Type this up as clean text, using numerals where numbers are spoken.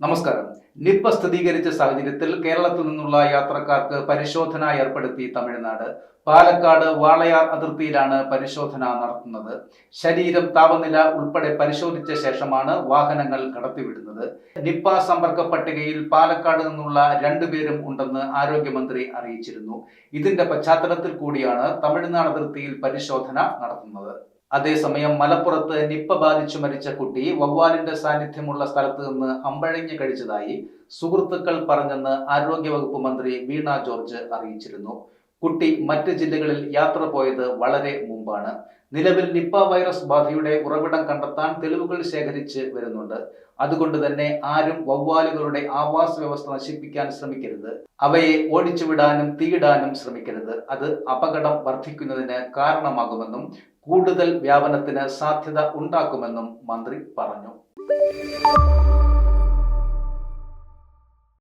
നമസ്കാരം. നിപ്പ സ്ഥിരീകരിച്ച സാഹചര്യത്തിൽ കേരളത്തിൽ നിന്നുള്ള യാത്രക്കാർക്ക് പരിശോധന ഏർപ്പെടുത്തി തമിഴ്നാട്. പാലക്കാട് വാളയാർ അതിർത്തിയിലാണ് പരിശോധന നടത്തുന്നത്. ശരീരം, താപനില ഉൾപ്പെടെ പരിശോധിച്ച ശേഷമാണ് വാഹനങ്ങൾ കടത്തിവിടുന്നത്. നിപ്പ സമ്പർക്ക പട്ടികയിൽ പാലക്കാട് നിന്നുള്ള 2 പേരും ഉണ്ടെന്ന് ആരോഗ്യമന്ത്രി അറിയിച്ചിരുന്നു. ഇതിന്റെ പശ്ചാത്തലത്തിൽ കൂടിയാണ് തമിഴ്നാട് അതിർത്തിയിൽ പരിശോധന നടത്തുന്നത്. അതേസമയം മലപ്പുറത്ത് നിപ്പ ബാധിച്ചു മരിച്ച കുട്ടി വവ്വാലിന്റെ സാന്നിധ്യമുള്ള സ്ഥലത്ത് നിന്ന് അമ്പഴങ്ങി കഴിച്ചതായി സുഹൃത്തുക്കൾ പറഞ്ഞെന്ന് ആരോഗ്യവകുപ്പ് മന്ത്രി വീണ ജോർജ് അറിയിച്ചിരുന്നു. കുട്ടി മറ്റ് ജില്ലകളിൽ യാത്ര പോയത് വളരെ മുമ്പാണ്. നിലവിൽ നിപ്പ വൈറസ് ബാധയുടെ ഉറവിടം കണ്ടെത്താൻ തെളിവുകൾ ശേഖരിച്ച് വരുന്നുണ്ട്. അതുകൊണ്ട് തന്നെ ആരും വവ്വാലുകളുടെ ആവാസ വ്യവസ്ഥ നശിപ്പിക്കാൻ ശ്രമിക്കരുത്. അവയെ ഓടിച്ചുവിടാനും തീയിടാനും ശ്രമിക്കരുത്. അത് അപകടം വർദ്ധിക്കുന്നതിന് കാരണമാകുമെന്നും കൂടുതൽ വ്യാപനത്തിന് സാധ്യത ഉണ്ടാക്കുമെന്നും മന്ത്രി പറഞ്ഞു.